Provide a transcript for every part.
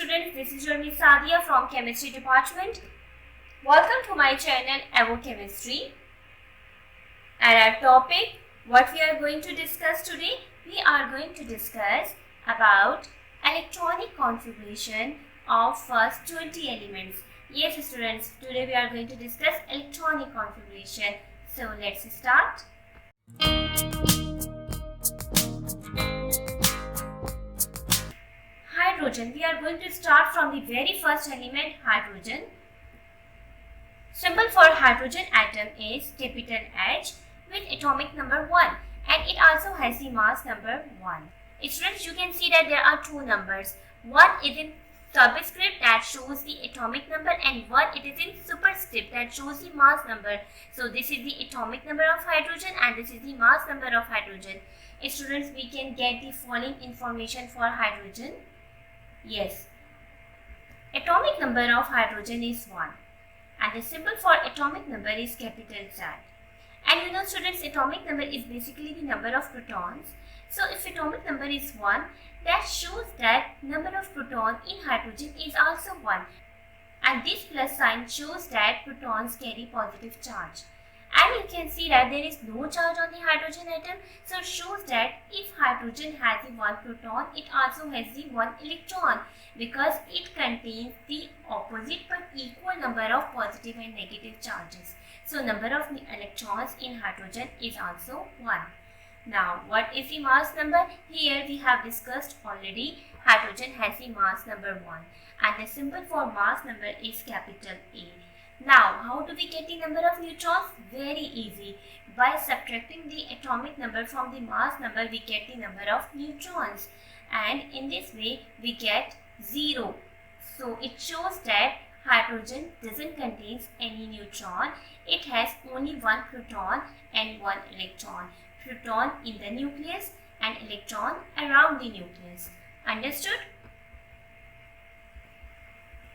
students, this is your Miss Sadia from Chemistry Department. Welcome to my channel Evo Chemistry. And our topic, what we are going to discuss today, we are going to discuss about electronic configuration of first 20 elements. Yes students, today we are going to discuss electronic configuration. So let's start. Hydrogen. We are going to start from the very first element, hydrogen. Symbol for hydrogen atom is capital H with atomic number 1, and it also has the mass number 1. Students, you can see that there are two numbers. One is in subscript that shows the atomic number, and one it is in superscript that shows the mass number. So this is the atomic number of hydrogen and this is the mass number of hydrogen. Students, we can get the following information for hydrogen. Yes, atomic number of hydrogen is 1 and the symbol for atomic number is capital Z. And you know students, atomic number is basically the number of protons. So if atomic number is 1, that shows that number of protons in hydrogen is also 1. And this plus sign shows that protons carry positive charge. And you can see that there is no charge on the hydrogen atom. So it shows that if hydrogen has the 1 proton, it also has the 1 electron because it contains the opposite but equal number of positive and negative charges. So number of electrons in hydrogen is also 1. Now what is the mass number? Here we have discussed already, hydrogen has the mass number 1 and the symbol for mass number is capital A. Now, how do we get the number of neutrons? Very easy. By subtracting the atomic number from the mass number, we get the number of neutrons. And in this way, we get 0. So, it shows that hydrogen doesn't contain any neutron. It has only 1 proton and 1 electron. Proton in the nucleus and electron around the nucleus. Understood?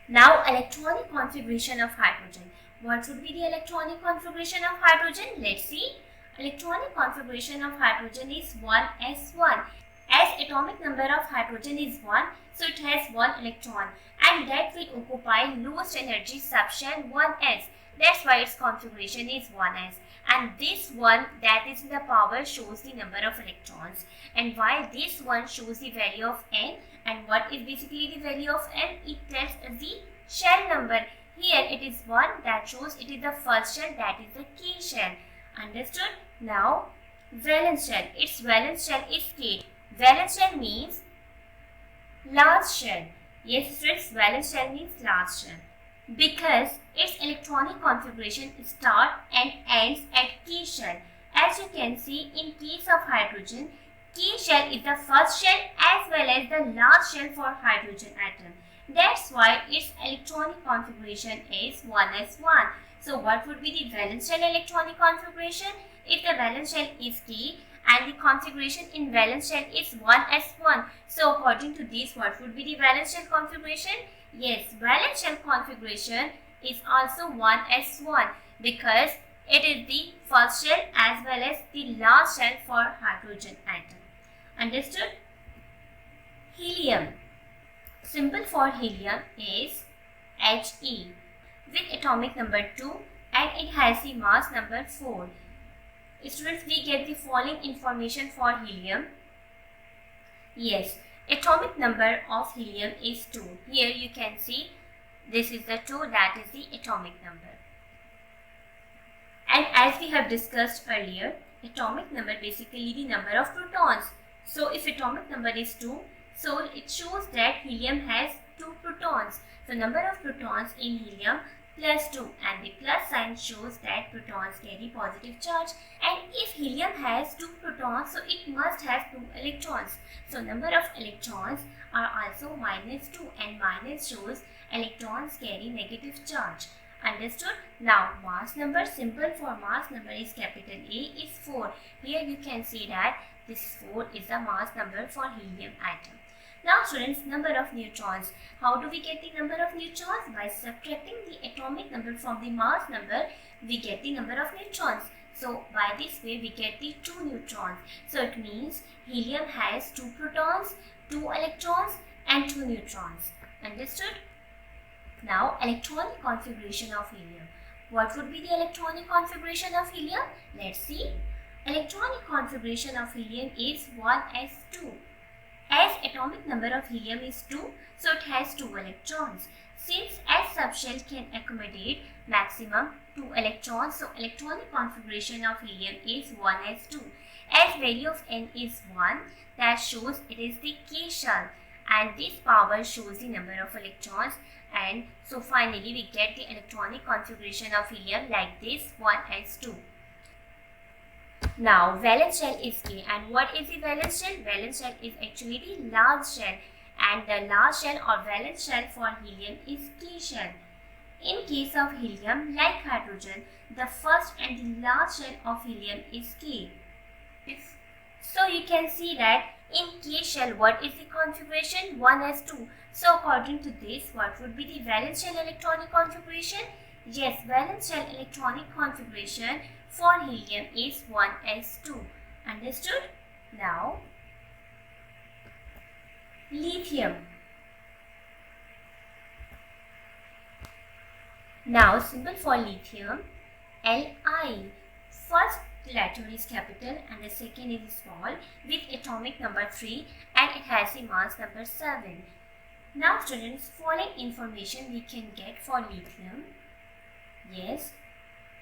Now, electronic configuration of hydrogen. What would be the electronic configuration of hydrogen? Let's see. Electronic configuration of hydrogen is 1s1. As atomic number of hydrogen is 1, so it has 1 electron and that will occupy lowest energy subshell 1s. That's why its configuration is 1s. And this one that is in the power shows the number of electrons. And while this one shows the value of n, and what is basically the value of n? It tells us the shell number. Here it is 1 that shows it is the first shell, that is the K shell. Understood? Now valence shell. Its valence shell is K. Valence shell means last shell. Yes friends, valence shell means last shell. Because its electronic configuration starts and ends at K shell. As you can see, in case of hydrogen, K shell is the first shell as well as the last shell for hydrogen atom. That's why its electronic configuration is 1s1. So what would be the valence shell electronic configuration? If the valence shell is K and the configuration in valence shell is 1s1. So according to this, what would be the valence shell configuration? Yes, valence shell configuration is also 1s1 because it is the first shell as well as the last shell for hydrogen atom. Understood? Helium. Symbol for helium is He with atomic number 2 and it has the mass number 4. Students, we get the following information for helium. Yes, atomic number of helium is 2. Here you can see this is the 2, that is the atomic number. And as we have discussed earlier, atomic number basically the number of protons. So if atomic number is 2, so it shows that helium has 2 protons. So number of protons in helium plus 2, and the plus sign shows that protons carry positive charge. And if helium has 2 protons, so it must have 2 electrons. So number of electrons are also minus 2, and minus shows electrons carry negative charge. Understood? Now mass number, symbol for mass number is capital A is 4. Here you can see that this 4 is the mass number for helium atom. Now students, number of neutrons. How do we get the number of neutrons? By subtracting the atomic number from the mass number, we get the number of neutrons. So by this way we get the 2 neutrons. So it means helium has 2 protons, 2 electrons and 2 neutrons. Understood? Now, electronic configuration of helium. What would be the electronic configuration of helium? Let's see. Electronic configuration of helium is 1s2. As atomic number of helium is 2, so it has 2 electrons. Since S subshell can accommodate maximum 2 electrons, so electronic configuration of helium is 1s2. As value of N is 1, that shows it is the K shell, and this power shows the number of electrons, and so finally we get the electronic configuration of helium like this, 1s2. Now, valence shell is K, and what is the valence shell? Valence shell is actually the last shell, and the last shell or valence shell for helium is K shell. In case of helium, like hydrogen, the first and the last shell of helium is K. So you can see that in K shell, what is the configuration? 1s2. So according to this, what would be the valence shell electronic configuration? Yes, valence shell electronic configuration for helium is 1s2. Understood? Now, lithium. Now, symbol for lithium, Li. First letter is capital and the second is small with atomic number 3 and it has a mass number 7. Now students, following information we can get for lithium. Yes,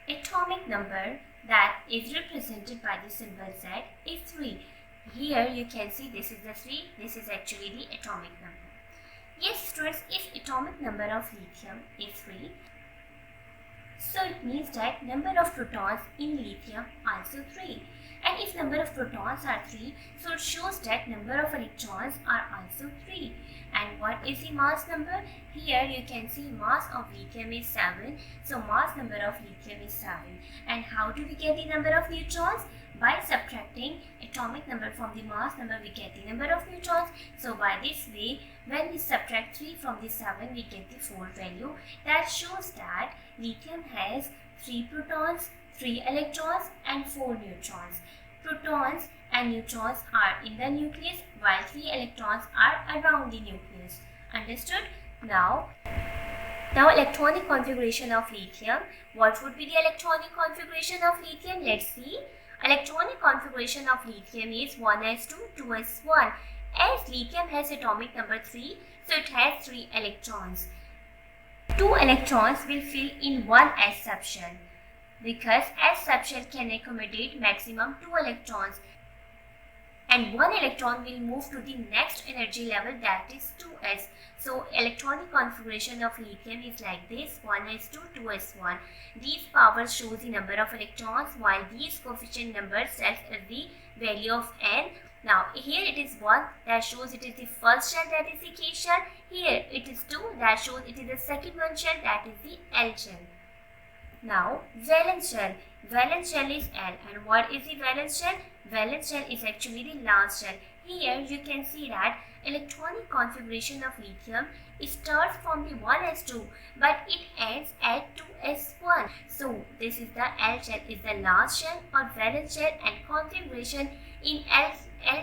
atomic number that is represented by the symbol Z is 3. Here you can see this is the 3, this is actually the atomic number. Yes students, if atomic number of lithium is 3, so it means that number of protons in lithium also 3. And if number of protons are 3, so it shows that number of electrons are also 3. And what is the mass number? Here you can see mass of lithium is 7. So mass number of lithium is 7. And how do we get the number of neutrons? By subtracting atomic number from the mass number, we get the number of neutrons. So by this way, when we subtract 3 from the 7, we get the 4 value. That shows that lithium has 3 protons, 3 electrons and 4 neutrons. Protons and neutrons are in the nucleus while 3 electrons are around the nucleus. Understood? Now electronic configuration of lithium. What would be the electronic configuration of lithium? Let's see. Electronic configuration of lithium is 1s2, 2s1. As lithium has atomic number 3, so it has 3 electrons. 2 electrons will fill in one S subshell because S subshell can accommodate maximum 2 electrons, and 1 electron will move to the next energy level, that is 2s. So electronic configuration of lithium is like this, 1s2, 2s1. These powers show the number of electrons while these coefficient numbers tells us the value of N. Now here it is 1, that shows it is the first shell, that is the K shell. Here it is 2, that shows it is the second one shell, that is the L shell. Now valence shell. Valence shell is L, and what is the valence shell? Valence shell is actually the last shell. Here you can see that electronic configuration of lithium starts from the 1s2 but it ends at 2s1. So this is the L shell, is the last shell or valence shell, and configuration in L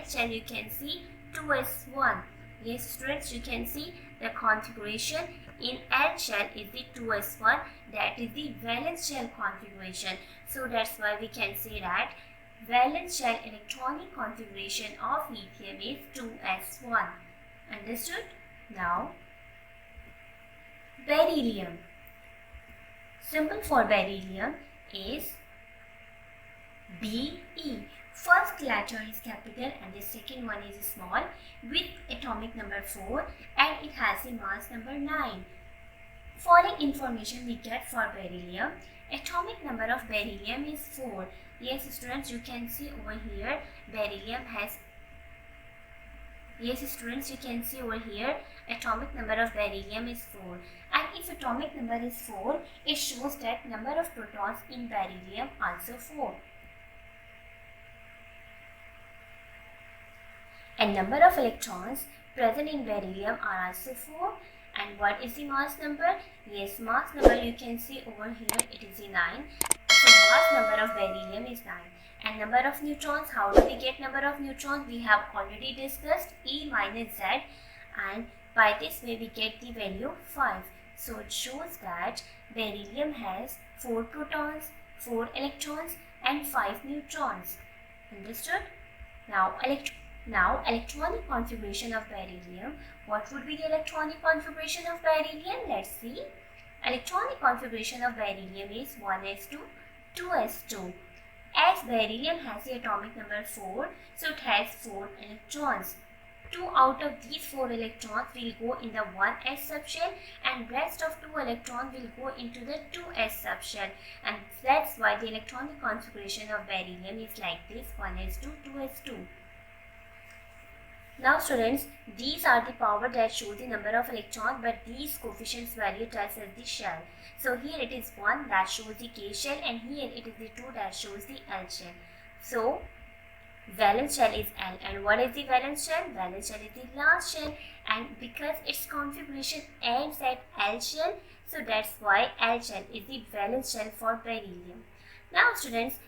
shell you can see 2s1. Yes students, you can see the configuration in L shell is the 2s1, that is the valence shell configuration. So that's why we can say that valence shell electronic configuration of lithium is 2s1. Understood? Now beryllium. Symbol for beryllium is Be. First letter is capital and the second one is small with atomic number 4 and it has a mass number 9. Following information we get for beryllium. Atomic number of beryllium is 4. Yes students, you can see over here beryllium has, yes students, you can see over here atomic number of beryllium is 4. And if atomic number is 4, it shows that number of protons in beryllium also 4. And number of electrons present in beryllium are also 4. And what is the mass number? Yes, mass number you can see over here, it is a 9. So mass number of beryllium is 9. And number of neutrons, how do we get number of neutrons? We have already discussed E minus Z, and By this way we get the value 5. So it shows that beryllium has 4 protons, 4 electrons and 5 neutrons. Understood? Now electronic configuration of beryllium. What would be the electronic configuration of beryllium? Let's see. Electronic configuration of beryllium is 1s2, 2s2. As beryllium has the atomic number 4, so it has 4 electrons. 2 out of these 4 electrons will go in the 1s subshell and rest of 2 electrons will go into the 2s subshell, and that's why the electronic configuration of beryllium is like this: 1s2, 2s2. Now students, these are the power that show the number of electrons, but these coefficients value tells us the shell. So here it is 1 that shows the K shell, and here it is the 2 that shows the L shell. So valence shell is L, and what is the valence shell? Valence shell is the last shell, and because its configuration ends at L shell, so that's why L shell is the valence shell for beryllium. Now students,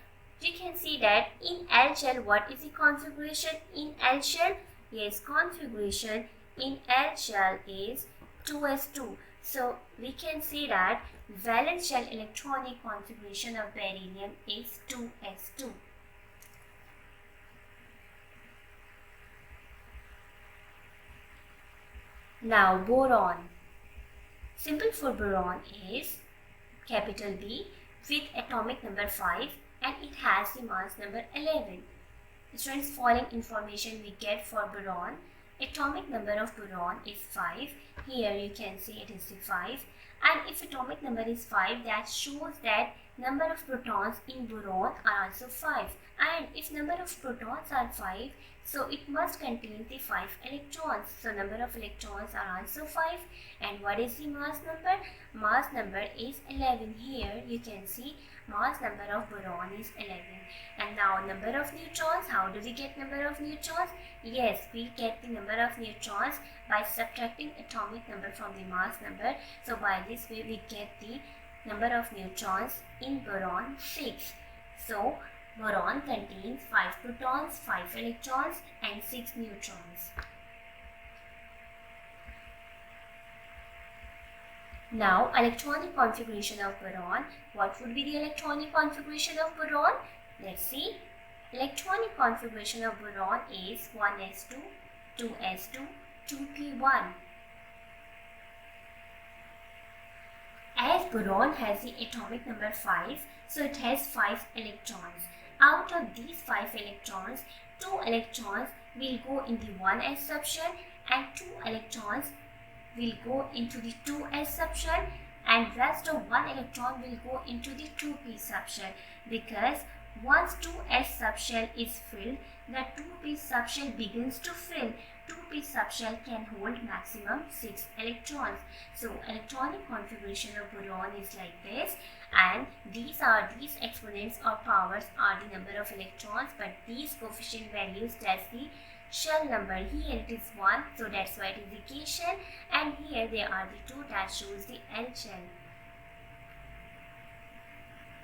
you can see that in L shell, what is the configuration in L shell? Yes, configuration in L shell is 2s2. So we can see that valence shell electronic configuration of beryllium is 2s2. Now boron. Symbol for boron is capital B with atomic number 5, and it has the mass number 11. Students, following information we get for boron. Atomic number of boron is 5. Here you can see it is the 5. And if atomic number is 5, that shows that number of protons in boron are also 5. And if number of protons are 5, so it must contain the 5 electrons. So number of electrons are also 5. And what is the mass number? Mass number is 11. Here you can see mass number of boron is 11. And now number of neutrons. How do we get number of neutrons? Yes, we get the number of neutrons by subtracting atomic number from the mass number. So by this way we get the number of neutrons in boron 6. So boron contains 5 protons, 5 electrons and 6 neutrons. Now electronic configuration of boron. What would be the electronic configuration of boron? Let's see. Electronic configuration of boron is 1s2, 2s2, 2p1. As boron has the atomic number 5, so it has 5 electrons. Out of these 5 electrons, 2 electrons will go in the 1s subshell and 2 electrons will go into the 2s subshell, and rest of 1 electron will go into the 2p subshell, because once 2s subshell is filled, the 2p subshell begins to fill. 2p subshell can hold maximum 6 electrons. So electronic configuration of boron is like this, and these exponents or powers are the number of electrons, but these coefficient values tells the shell number. Here it is 1, so that's why it is the K shell, and here they are the 2 that shows the L shell.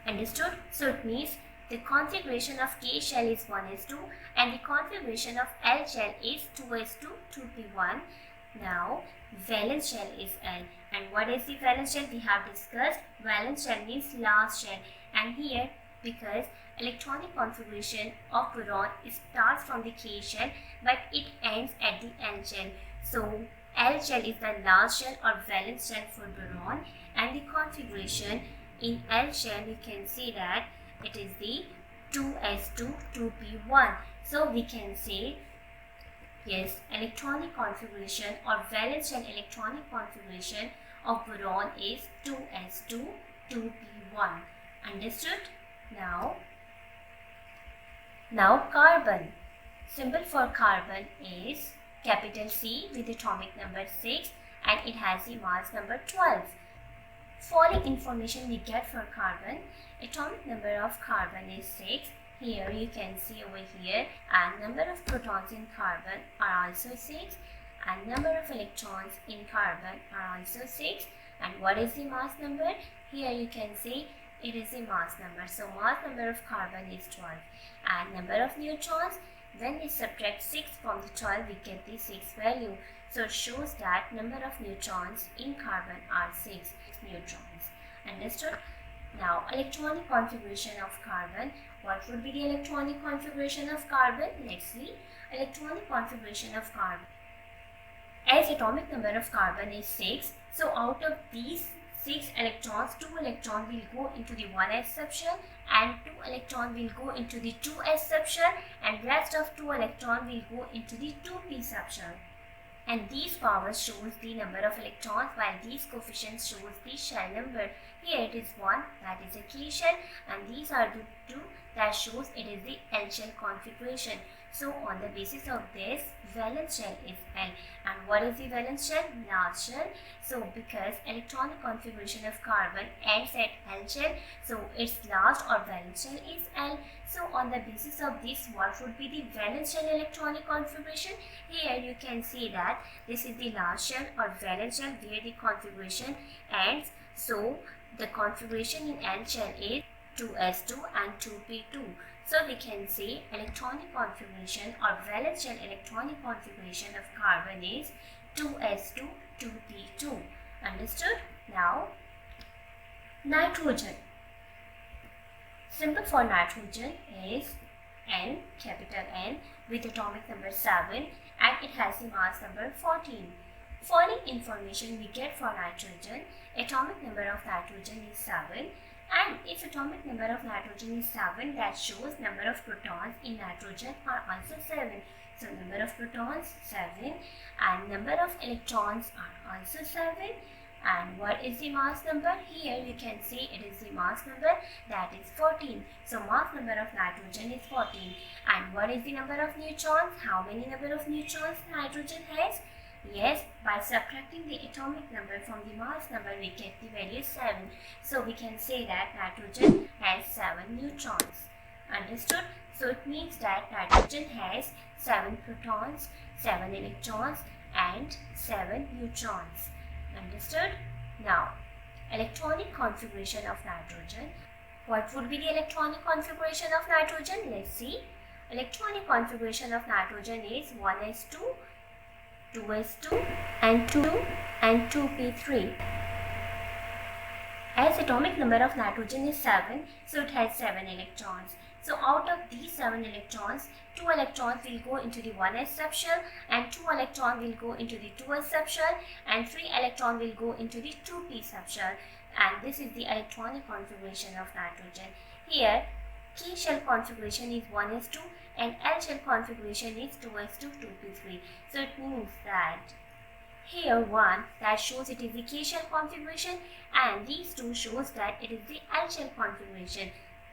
Understood? So it means the configuration of K shell is 1s2 and the configuration of L shell is 2s2, 2p1. Now valence shell is L, and what is the valence shell? We have discussed valence shell means last shell, and here because electronic configuration of boron starts from the K shell but it ends at the L shell. So L shell is the last shell or valence shell for boron, and the configuration in L shell you can see that it is the 2s2, 2p1. So we can say yes, electronic configuration or valence shell electronic configuration of boron is 2s2, 2p1. Understood? Now carbon. Symbol for carbon is capital C with atomic number 6, and it has the mass number 12. Following information we get for carbon. Atomic number of carbon is 6. Here you can see over here, and number of protons in carbon are also 6, and number of electrons in carbon are also 6. And what is the mass number? Here you can see it is the mass number. So mass number of carbon is 12, and number of neutrons. When we subtract 6 from the 12, we get the 6 value. So it shows that number of neutrons in carbon are 6 neutrons. Understood? Now, electronic configuration of carbon. What would be the electronic configuration of carbon? Let's see. Electronic configuration of carbon. As atomic number of carbon is 6, so out of these 6 electrons, 2 electrons will go into the 1s subshell and 2 electrons will go into the 2s subshell, and rest of 2 electrons will go into the 2p subshell. And these powers shows the number of electrons, while these coefficients shows the shell number. Here it is 1, that is a K shell, and these are the 2 that shows it is the L shell configuration. So on the basis of this, valence shell is L. And what is the valence shell? Large shell. So because electronic configuration of carbon ends at L shell, so its last or valence shell is L. So on the basis of this, what would be the valence shell electronic configuration? Here you can see that this is the last shell or valence shell where the configuration ends. So the configuration in L shell is 2s2 and 2p2. So we can say electronic configuration or valence shell electronic configuration of carbon is 2s2 2p2. Understood? Now, nitrogen. Symbol for nitrogen is N, capital N, with atomic number 7, and it has the mass number 14. Following information we get for nitrogen. Atomic number of nitrogen is 7, and if atomic number of nitrogen is 7, that shows number of protons in nitrogen are also 7. So number of protons 7 and number of electrons are also 7. And what is the mass number? Here you can see it is the mass number, that is 14. So mass number of nitrogen is 14. And what is the number of neutrons? How many number of neutrons nitrogen has? Yes, by subtracting the atomic number from the mass number, we get the value 7. So we can say that nitrogen has 7 neutrons. Understood? So it means that nitrogen has 7 protons, 7 electrons and 7 neutrons. Understood? Now, electronic configuration of nitrogen. What would be the electronic configuration of nitrogen? Let's see. Electronic configuration of nitrogen is 1s2, 2s2 and 2 and 2p3. As atomic number of nitrogen is 7, so it has 7 electrons. So out of these 7 electrons, 2 electrons will go into the 1s subshell and 2 electrons will go into the 2s subshell and 3 electrons will go into the 2p subshell. And this is the electronic configuration of nitrogen. Here, K shell configuration is 1s2 and L shell configuration is 2s2 2p3. So it means that here 1 that shows it is the K shell configuration and these 2 shows that it is the L shell configuration.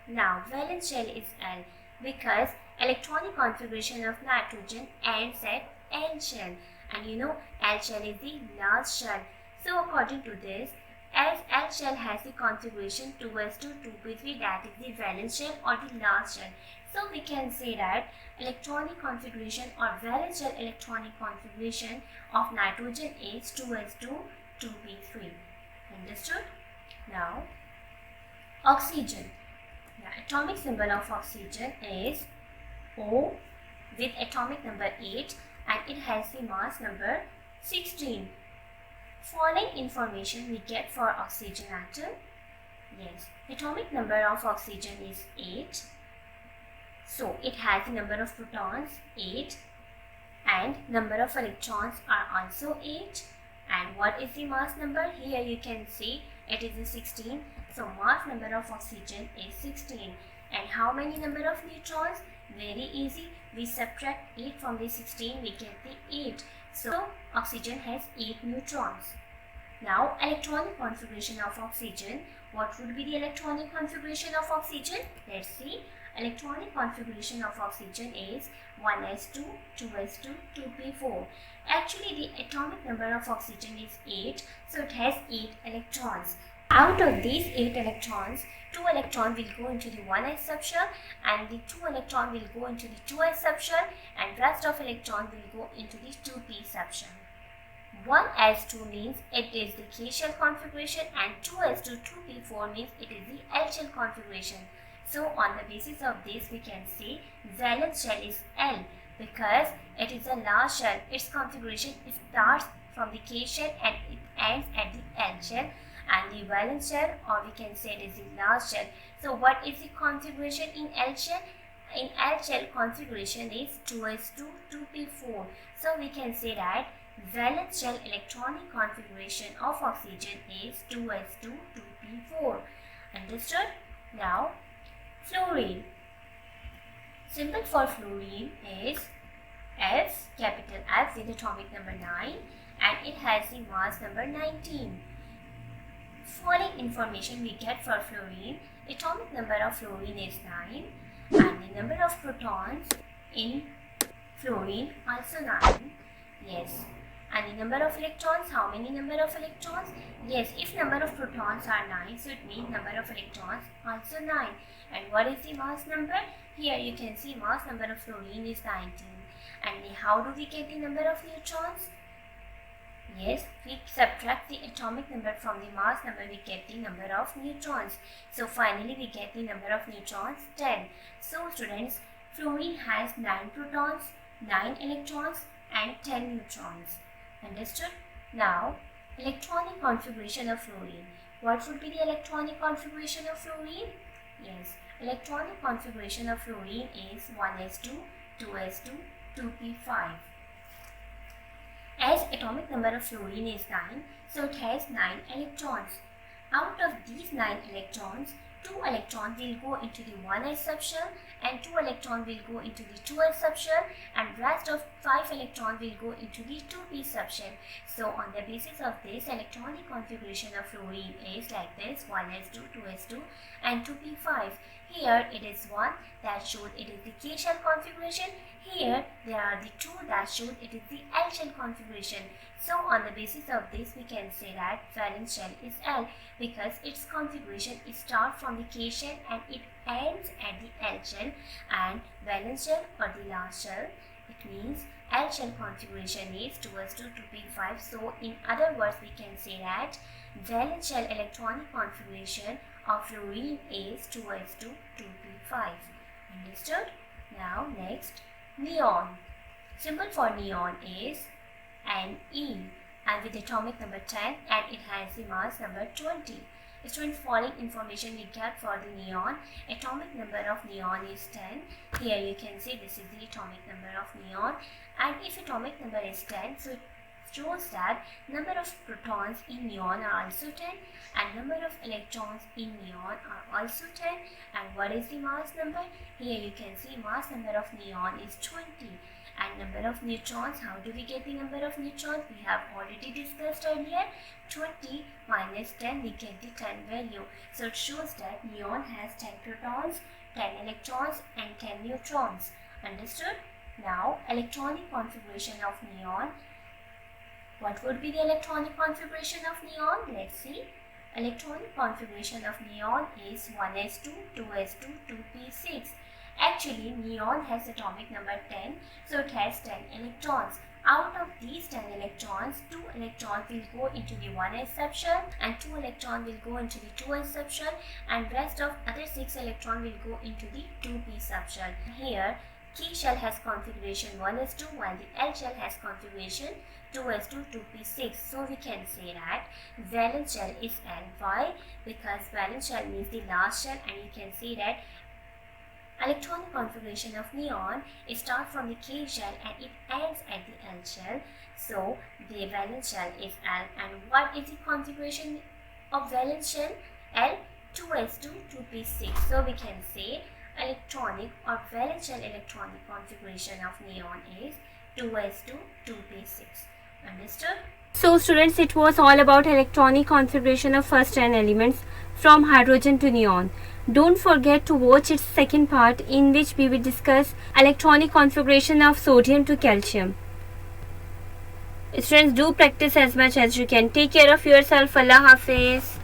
Now valence shell is L because electronic configuration of nitrogen ends at L shell, and you know L shell is the last shell. So according to this, as L shell has the configuration 2s2 2p3, that is the valence shell or the last shell. So we can say that electronic configuration or valence shell electronic configuration of nitrogen is 2s2 2p3. Understood? Now, oxygen. The atomic symbol of oxygen is O with atomic number 8 and it has the mass number 16. Following information we get for oxygen atom. Yes, atomic number of oxygen is 8. So it has the number of protons 8 and number of electrons are also 8. And what is the mass number? Here you can see it is a 16. So mass number of oxygen is 16. And how many number of neutrons? Very easy. We subtract 8 from the 16, we get the 8. So oxygen has 8 neutrons. Now electronic configuration of oxygen. What would be the electronic configuration of oxygen? Let's see. Electronic configuration of oxygen is 1s2, 2s2, 2p4. Actually the atomic number of oxygen is 8, so it has 8 electrons. Out of these 8 electrons, 2 electrons will go into the 1s subshell and the 2 electrons will go into the 2s subshell and rest of electrons will go into the 2p subshell. 1s2 means it is the K shell configuration and 2s2 2p4 means it is the L shell configuration. So on the basis of this, we can say valence shell is L because it is a large shell. Its configuration starts from the K shell and it ends at the L shell, and the valence shell, or we can say it is the large shell. So what is the configuration in L shell? In L shell, configuration is 2s2 2p4. So we can say that valence shell electronic configuration of oxygen is 2s2 2p4. Understood? Now fluorine. Symbol for fluorine is F, capital F with atomic number 9, and it has the mass number 19. Following information we get for fluorine: atomic number of fluorine is 9, and the number of protons in fluorine also 9. Yes. And the number of electrons, how many number of electrons? Yes, if number of protons are 9, so it means number of electrons also 9. And what is the mass number? Here you can see mass number of fluorine is 19. And how do we get the number of neutrons? Yes, we subtract the atomic number from the mass number, we get the number of neutrons. So finally we get the number of neutrons 10. So students, fluorine has 9 protons, 9 electrons and 10 neutrons. Understood? Now, electronic configuration of fluorine. What would be the electronic configuration of fluorine? Yes, electronic configuration of fluorine is 1s2, 2s2, 2p5. As atomic number of fluorine is 9, so it has 9 electrons. Out of these 9 electrons, 2 electrons will go into the 1s subshell and 2 electrons will go into the 2s subshell, and rest of 5 electrons will go into the 2p subshell. So on the basis of this, electronic configuration of fluorine is like this: 1s2, 2s2 and 2p5. Here it is 1 that shows it is the K shell configuration. Here there are the 2 that shows it is the L shell configuration. So on the basis of this, we can say that valence shell is L because its configuration starts from the K shell and it ends at the L shell, and valence shell or the last shell, it means L shell configuration is 2s2 2p5. So in other words, we can say that valence shell electronic configuration of fluorine is 2s2 2p5. Understood? Now next, neon. Symbol for neon is Ne, and with atomic number 10, and it has the mass number 20. Students, following information we get for the neon: atomic number of neon is 10. Here you can see this is the atomic number of neon, and if atomic number is 10, so it shows that number of protons in neon are also 10 and number of electrons in neon are also 10. And what is the mass number? Here you can see mass number of neon is 20. And number of neutrons, how do we get the number of neutrons? We have already discussed earlier. 20 minus 10, we get the 10 value. So it shows that neon has 10 protons, 10 electrons and 10 neutrons. Understood? Now, electronic configuration of neon. What would be the electronic configuration of neon? Let's see. Electronic configuration of neon is 1s2, 2s2, 2p6. Actually, neon has atomic number 10, so it has 10 electrons. Out of these 10 electrons, 2 electrons will go into the 1s subshell and 2 electrons will go into the 2s subshell, and rest of other 6 electrons will go into the 2p subshell. Here, K shell has configuration 1s2 while the L shell has configuration 2s2 2p6. So we can say that valence shell is L. Why? Because valence shell means the last shell, and you can see that electronic configuration of neon starts from the K shell and it ends at the L shell. So the valence shell is L. And what is the configuration of valence shell? L, 2s2 2p6. So we can say electronic or valence shell electronic configuration of neon is 2s2 2p6. Understood? So students, it was all about electronic configuration of first 10 elements from hydrogen to neon. Don't forget to watch its second part, in which we will discuss electronic configuration of sodium to calcium. Students, do practice as much as you can. Take care of yourself. Allah Hafiz.